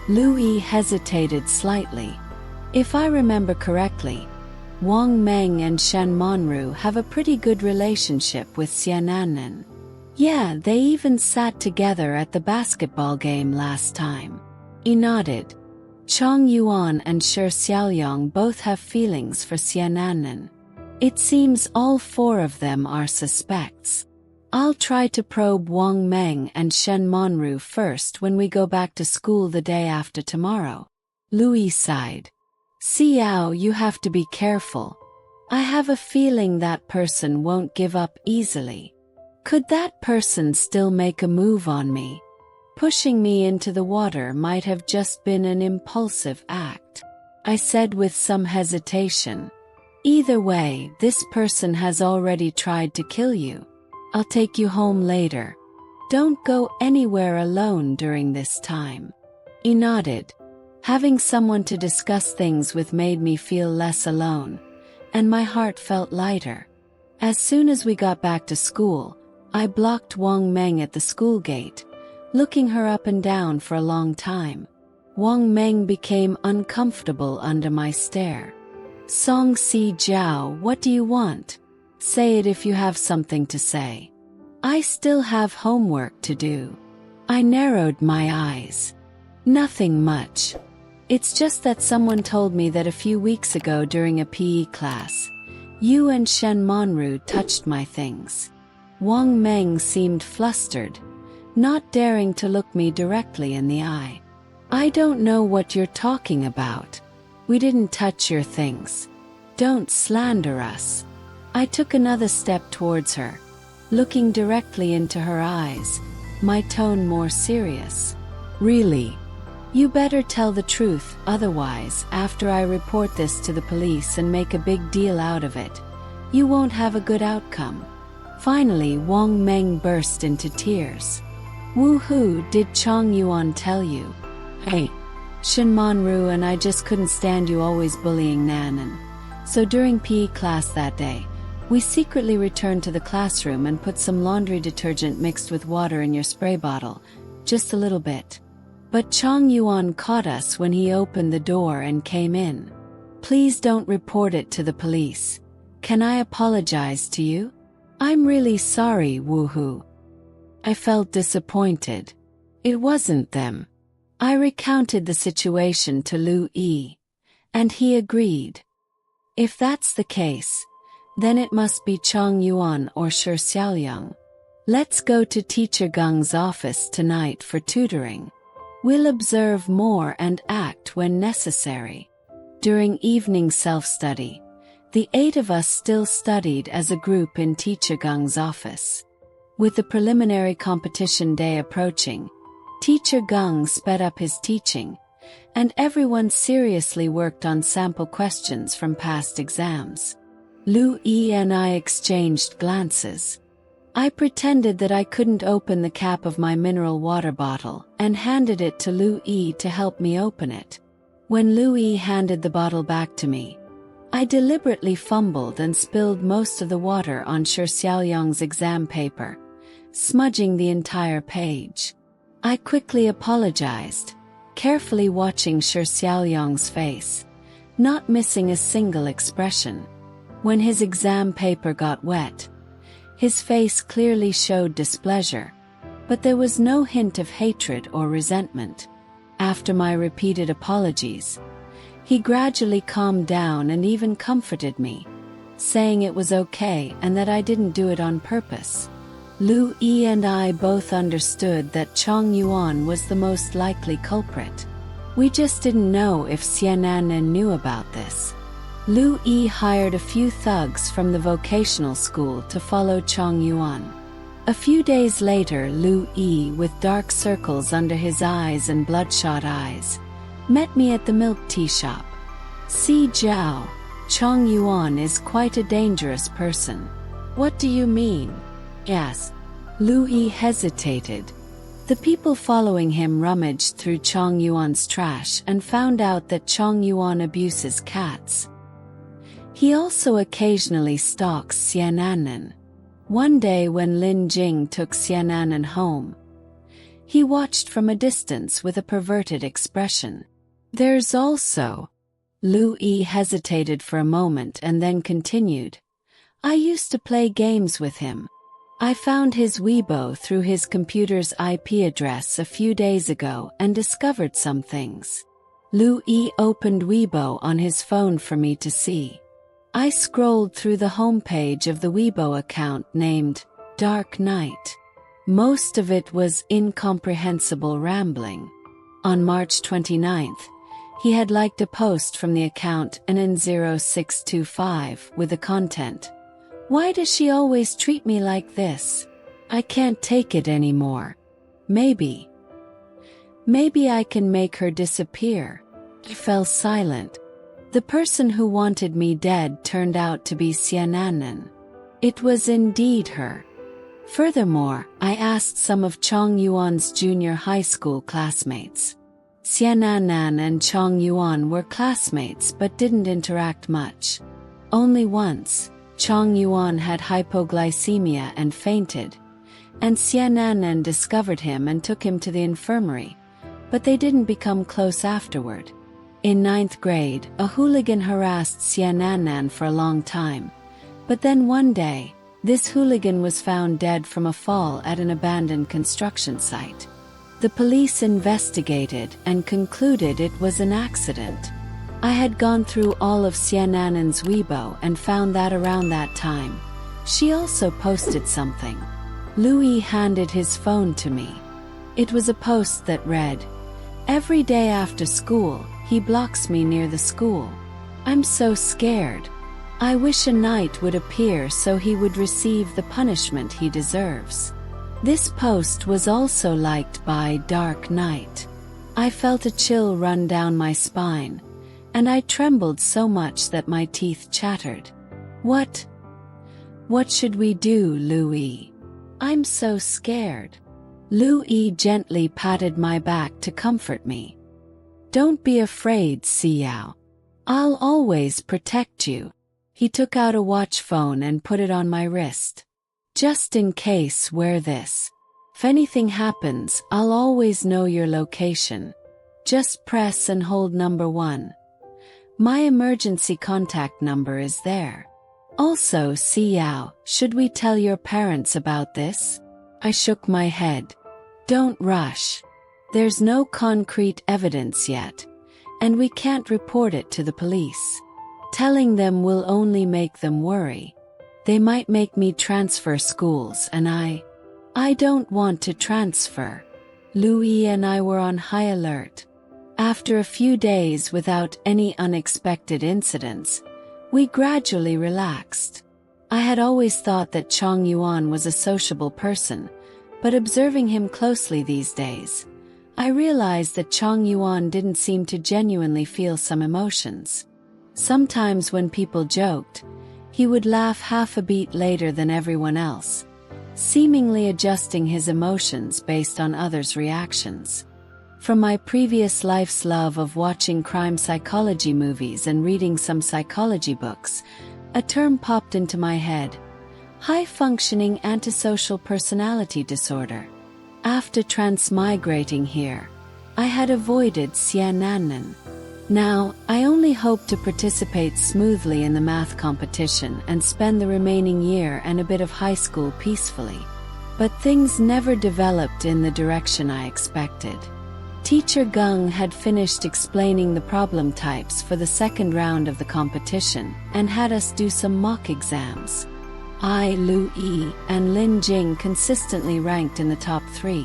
Lu Yi hesitated slightly. If I remember correctly, Wang Meng and Shen Monru have a pretty good relationship with Xiananan. Yeah, they even sat together at the basketball game last time. He nodded. Chong Yuan and Shi Xiaoyang both have feelings for Xiananan. It seems all 4 of them are suspects. I'll try to probe Wang Meng and Shen Monru first when we go back to school the day after tomorrow. Louis sighed. Xiao, you have to be careful. I have a feeling that person won't give up easily. Could that person still make a move on me? Pushing me into the water might have just been an impulsive act, I said with some hesitation. Either way, this person has already tried to kill you. I'll take you home later. Don't go anywhere alone during this time. He nodded. Having someone to discuss things with made me feel less alone, and my heart felt lighter. As soon as we got back to school, I blocked Wang Meng at the school gate, looking her up and down for a long time. Wang Meng became uncomfortable under my stare. Song Si Jiao, what do you want? Say it if you have something to say. I still have homework to do. I narrowed my eyes. Nothing much. It's just that someone told me that a few weeks ago during a PE class, you and Shen Monru touched my things. Wang Meng seemed flustered, not daring to look me directly in the eye. I don't know what you're talking about. We didn't touch your things. Don't slander us. I took another step towards her, looking directly into her eyes, my tone more serious. Really? You better tell the truth, otherwise, after I report this to the police and make a big deal out of it, you won't have a good outcome. Finally, Wang Meng burst into tears. Woohoo, did Chong Yuan tell you? Hey, Shen Monru and I just couldn't stand you always bullying Nanan. So during PE class that day, we secretly returned to the classroom and put some laundry detergent mixed with water in your spray bottle, just a little bit. But Chong Yuan caught us when he opened the door and came in. Please don't report it to the police. Can I apologize to you? I'm really sorry, woohoo. I felt disappointed. It wasn't them. I recounted the situation to Lu Yi, and he agreed. If that's the case, then it must be Chong Yuan or Shi Xiaoyang. Let's go to Teacher Geng's office tonight for tutoring. We'll observe more and act when necessary. During evening self-study, the 8 of us still studied as a group in Teacher Geng's office. With the preliminary competition day approaching, Teacher Geng sped up his teaching, and everyone seriously worked on sample questions from past exams. Lu Yi and I exchanged glances. I pretended that I couldn't open the cap of my mineral water bottle and handed it to Lu Yi to help me open it. When Lu Yi handed the bottle back to me, I deliberately fumbled and spilled most of the water on Shi Xiaoyang's exam paper, smudging the entire page. I quickly apologized, carefully watching Shi Xiaoyang's face, not missing a single expression. When his exam paper got wet, his face clearly showed displeasure, but there was no hint of hatred or resentment. After my repeated apologies, he gradually calmed down and even comforted me, saying it was okay and that I didn't do it on purpose. Lu Yi and I both understood that Chong Yuan was the most likely culprit. We just didn't know if Xianan knew about this. Lu Yi hired a few thugs from the vocational school to follow Chong Yuan. A few days later, Lu Yi, with dark circles under his eyes and bloodshot eyes, met me at the milk tea shop. Si Jiao, Chong Yuan is quite a dangerous person. What do you mean? Yes. Lu Yi hesitated. The people following him rummaged through Chong Yuan's trash and found out that Chong Yuan abuses cats. He also occasionally stalks Xiananan. One day when Lin Jing took Xiananan home, he watched from a distance with a perverted expression. There's also... Lu Yi hesitated for a moment and then continued. I used to play games with him. I found his Weibo through his computer's IP address a few days ago and discovered some things. Lu Yi opened Weibo on his phone for me to see. I scrolled through the homepage of the Weibo account named Dark Knight. Most of it was incomprehensible rambling. On March 29th, he had liked a post from the account NN0625 with the content, "Why does she always treat me like this? I can't take it anymore. Maybe I can make her disappear." I fell silent. The person who wanted me dead turned out to be Xiananan. It was indeed her. Furthermore, I asked some of Chong Yuan's junior high school classmates. Xiananan and Chong Yuan were classmates but didn't interact much. Only once, Chong Yuan had hypoglycemia and fainted, and Xiananan discovered him and took him to the infirmary, but they didn't become close afterward. In 9th grade, a hooligan harassed Xiananan for a long time, but then one day, this hooligan was found dead from a fall at an abandoned construction site. The police investigated and concluded it was an accident. I had gone through all of Xianannan's Weibo and found that around that time, she also posted something. Louis handed his phone to me. It was a post that read, "Every day after school, he blocks me near the school. I'm so scared. I wish a knight would appear so he would receive the punishment he deserves." This post was also liked by Dark Knight. I felt a chill run down my spine, and I trembled so much that my teeth chattered. What should we do, Louis? I'm so scared." Louis gently patted my back to comfort me. "Don't be afraid, Xiao. I'll always protect you." He took out a watch phone and put it on my wrist. "Just in case, wear this. If anything happens, I'll always know your location. Just press and hold number 1. My emergency contact number is there. Also, Xiao, should we tell your parents about this?" I shook my head. "Don't rush. There's no concrete evidence yet, and we can't report it to the police. Telling them will only make them worry. They might make me transfer schools, and I don't want to transfer." Louis and I were on high alert. After a few days without any unexpected incidents, we gradually relaxed. I had always thought that Chong Yuan was a sociable person, but observing him closely these days, I realized that Chong Yuan didn't seem to genuinely feel some emotions. Sometimes when people joked, he would laugh half a beat later than everyone else, seemingly adjusting his emotions based on others' reactions. From my previous life's love of watching crime psychology movies and reading some psychology books, a term popped into my head: high-functioning antisocial personality disorder. After transmigrating here, I had avoided Xianannan. Now, I only hope to participate smoothly in the math competition and spend the remaining year and a bit of high school peacefully. But things never developed in the direction I expected. Teacher Gung had finished explaining the problem types for the second round of the competition and had us do some mock exams. I, Lu Yi, and Lin Jing consistently ranked in the top 3,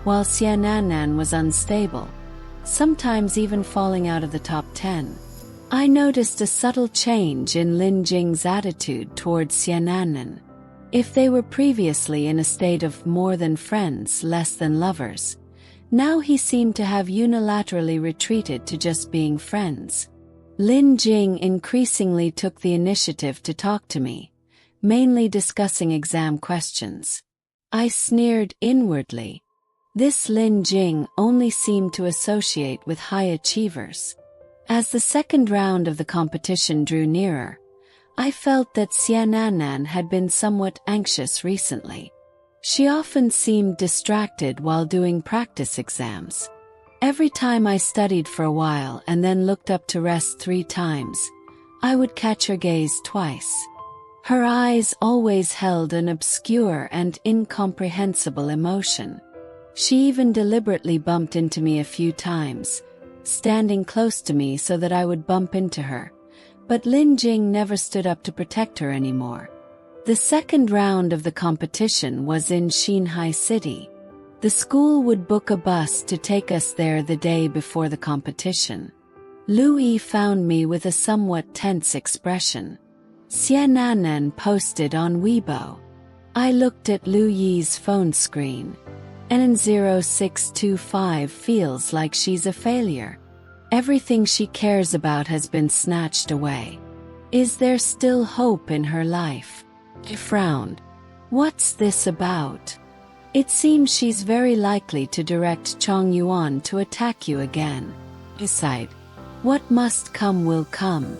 while Xianannan was unstable, sometimes even falling out of the top 10. I noticed a subtle change in Lin Jing's attitude towards Xianannan. If they were previously in a state of more than friends, less than lovers, now he seemed to have unilaterally retreated to just being friends. Lin Jing increasingly took the initiative to talk to me, mainly discussing exam questions. I sneered inwardly. This Lin Jing only seemed to associate with high achievers. As the second round of the competition drew nearer, I felt that Xianannan had been somewhat anxious recently. She often seemed distracted while doing practice exams. Every time I studied for a while and then looked up to rest 3 times, I would catch her gaze twice. Her eyes always held an obscure and incomprehensible emotion. She even deliberately bumped into me a few times, standing close to me so that I would bump into her. But Lin Jing never stood up to protect her anymore. The second round of the competition was in Xinhai City. The school would book a bus to take us there the day before the competition. Louis found me with a somewhat tense expression. Xianannan posted on Weibo. I looked at Lu Yi's phone screen. N0625 feels like she's a failure. Everything she cares about has been snatched away. Is there still hope in her life? I frowned. What's this about? It seems she's very likely to direct Chong Yuan to attack you again. I sighed. What must come will come.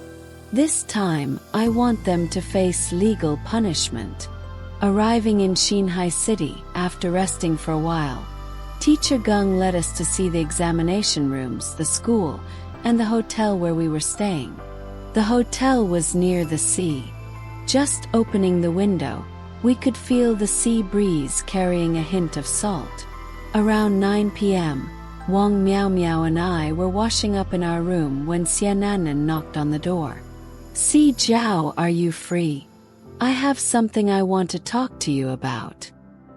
This time, I want them to face legal punishment. Arriving in Xinhai City, after resting for a while, Teacher Gung led us to see the examination rooms, the school, and the hotel where we were staying. The hotel was near the sea. Just opening the window, we could feel the sea breeze carrying a hint of salt. Around 9 p.m., Wang Miao Miao and I were washing up in our room when Xiananan knocked on the door. Si Jiao, are you free? I have something I want to talk to you about.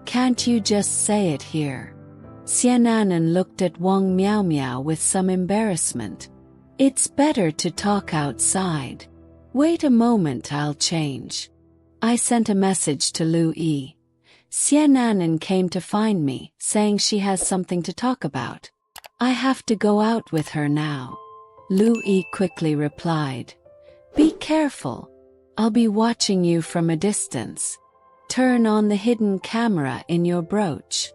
Can't you just say it here? Xiananan looked at Wang Miao Miao with some embarrassment. It's better to talk outside. Wait a moment, I'll change. I sent a message to Lu Yi. Xiananan came to find me, saying she has something to talk about. I have to go out with her now. Lu Yi quickly replied. Be careful. I'll be watching you from a distance. Turn on the hidden camera in your brooch.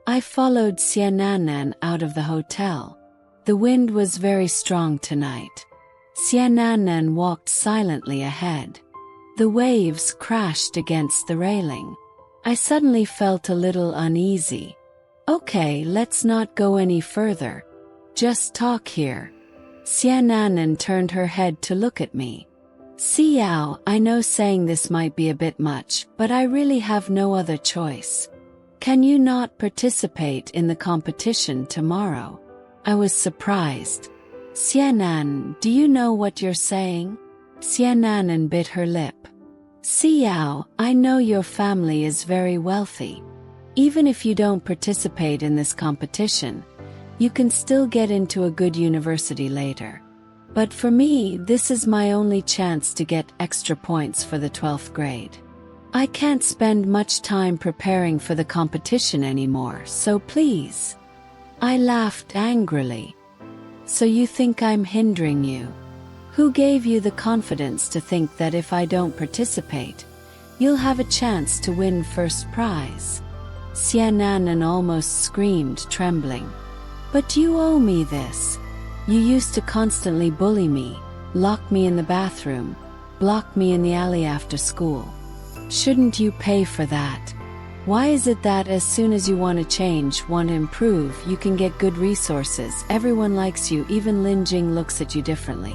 I followed Xiananan out of the hotel. The wind was very strong tonight. Xiananan walked silently ahead. The waves crashed against the railing. I suddenly felt a little uneasy. Okay, let's not go any further. Just talk here. Xiananan turned her head to look at me. Xiao, I know saying this might be a bit much, but I really have no other choice. Can you not participate in the competition tomorrow? I was surprised. Xianan, do you know what you're saying? Xiananan bit her lip. Xiao, I know your family is very wealthy. Even if you don't participate in this competition, you can still get into a good university later. But for me, this is my only chance to get extra points for the 12th grade. I can't spend much time preparing for the competition anymore, so please. I laughed angrily. So you think I'm hindering you? Who gave you the confidence to think that if I don't participate, you'll have a chance to win first prize? Xiananan almost screamed, trembling. But you owe me this. You used to constantly bully me, lock me in the bathroom, block me in the alley after school. Shouldn't you pay for that? Why is it that as soon as you want to change, want to improve, you can get good resources, everyone likes you, even Lin Jing looks at you differently?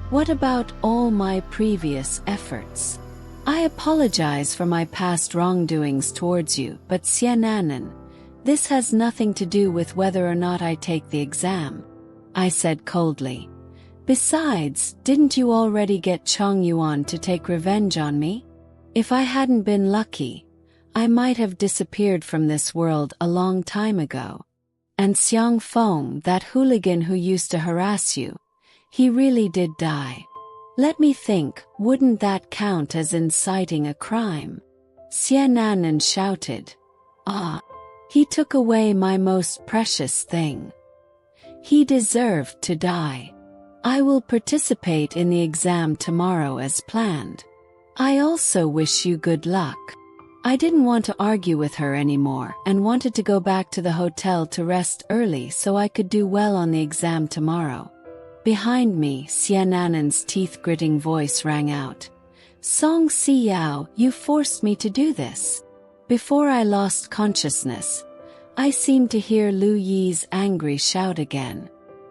What about all my previous efforts? I apologize for my past wrongdoings towards you, but Xiananan, this has nothing to do with whether or not I take the exam. I said coldly. Besides, didn't you already get Chong Yuan to take revenge on me? If I hadn't been lucky, I might have disappeared from this world a long time ago. And Xiang Feng, that hooligan who used to harass you, he really did die. Let me think, wouldn't that count as inciting a crime? Xiananan shouted. Ah, he took away my most precious thing. He deserved to die. I will participate in the exam tomorrow as planned. I also wish you good luck. I didn't want to argue with her anymore and wanted to go back to the hotel to rest early so I could do well on the exam tomorrow. Behind me, Xiananan's teeth-gritting voice rang out. Song Xiao, you forced me to do this. Before I lost consciousness, I seemed to hear Lu Yi's angry shout again.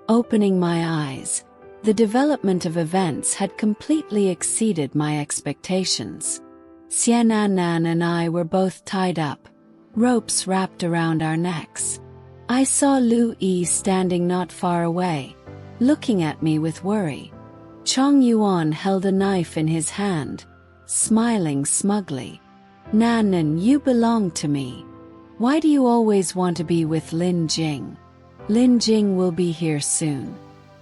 Opening my eyes, the development of events had completely exceeded my expectations. Xiananan and I were both tied up, ropes wrapped around our necks. I saw Lu Yi standing not far away, looking at me with worry. Chong Yuan held a knife in his hand, smiling smugly. Nanan, you belong to me. Why do you always want to be with Lin Jing? Lin Jing will be here soon.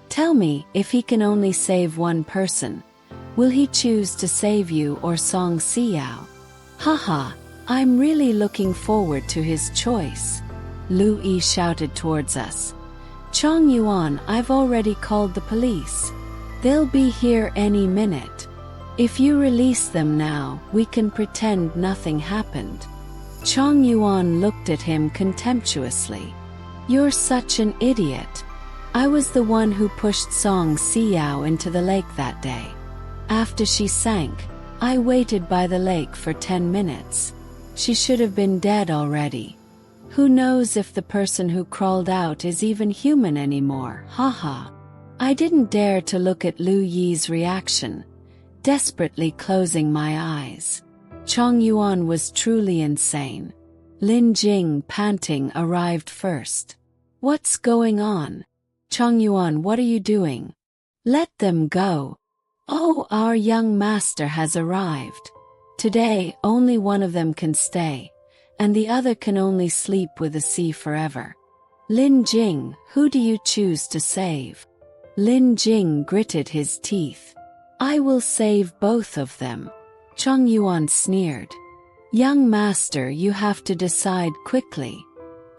Tell me, if he can only save one person, will he choose to save you or Song Xiao? Haha, I'm really looking forward to his choice. Lu Yi shouted towards us. Chong Yuan, I've already called the police. They'll be here any minute. If you release them now, we can pretend nothing happened. Chong Yuan looked at him contemptuously. You're such an idiot. I was the one who pushed Song Xiao into the lake that day. After she sank, I waited by the lake for 10 minutes. She should have been dead already. Who knows if the person who crawled out is even human anymore, haha. I didn't dare to look at Lu Yi's reaction, desperately closing my eyes. Chong Yuan was truly insane. Lin Jing, panting, arrived first. What's going on? Chong Yuan, what are you doing? Let them go. Oh, our young master has arrived. Today, only one of them can stay, and the other can only sleep with the sea forever. Lin Jing, who do you choose to save? Lin Jing gritted his teeth. I will save both of them. Chong Yuan sneered. Young master, you have to decide quickly.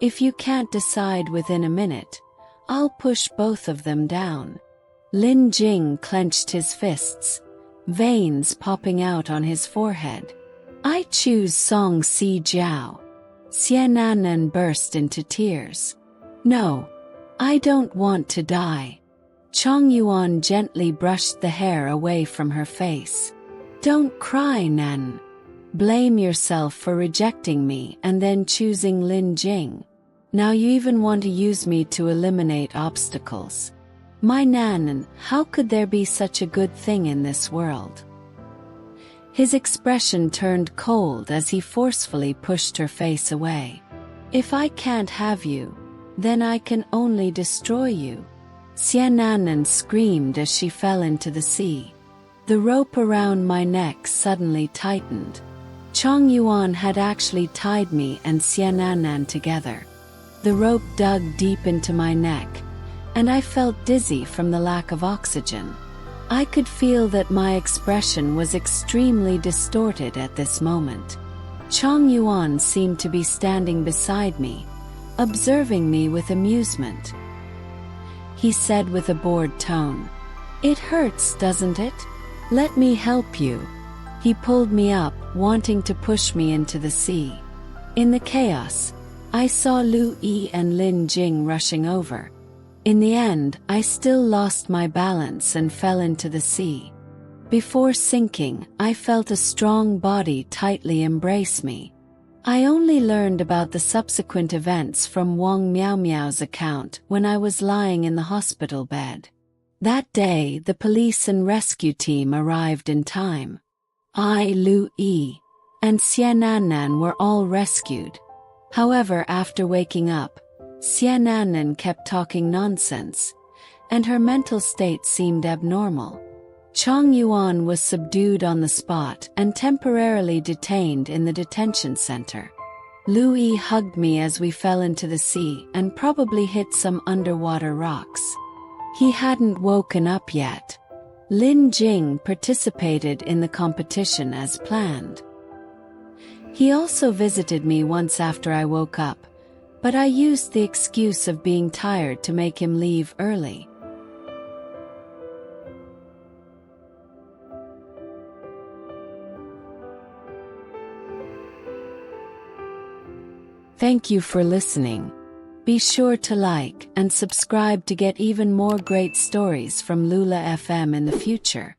If you can't decide within a minute, I'll push both of them down. Lin Jing clenched his fists, veins popping out on his forehead. I choose Song Si Jiao. Xianan burst into tears. No, I don't want to die. Chong Yuan gently brushed the hair away from her face. Don't cry, Nan. Blame yourself for rejecting me and then choosing Lin Jing. Now you even want to use me to eliminate obstacles. My Nan, how could there be such a good thing in this world? His expression turned cold as he forcefully pushed her face away. If I can't have you, then I can only destroy you. Xianan screamed as she fell into the sea. The rope around my neck suddenly tightened. Chong Yuan had actually tied me and Xianan together. The rope dug deep into my neck, and I felt dizzy from the lack of oxygen. I could feel that my expression was extremely distorted at this moment. Chong Yuan seemed to be standing beside me, observing me with amusement. He said with a bored tone, It hurts, doesn't it? Let me help you. He pulled me up, wanting to push me into the sea. In the chaos, I saw Lu Yi and Lin Jing rushing over. In the end, I still lost my balance and fell into the sea. Before sinking, I felt a strong body tightly embrace me. I only learned about the subsequent events from Wang Miao Miao's account when I was lying in the hospital bed. That day, the police and rescue team arrived in time. I, Lu Yi, and Xianan were all rescued. However, after waking up, Xianan kept talking nonsense, and her mental state seemed abnormal. Chong Yuan was subdued on the spot and temporarily detained in the detention center. Lu Yi hugged me as we fell into the sea and probably hit some underwater rocks. He hadn't woken up yet. Lin Jing participated in the competition as planned. He also visited me once after I woke up, but I used the excuse of being tired to make him leave early. Thank you for listening. Be sure to like and subscribe to get even more great stories from Lula FM in the future.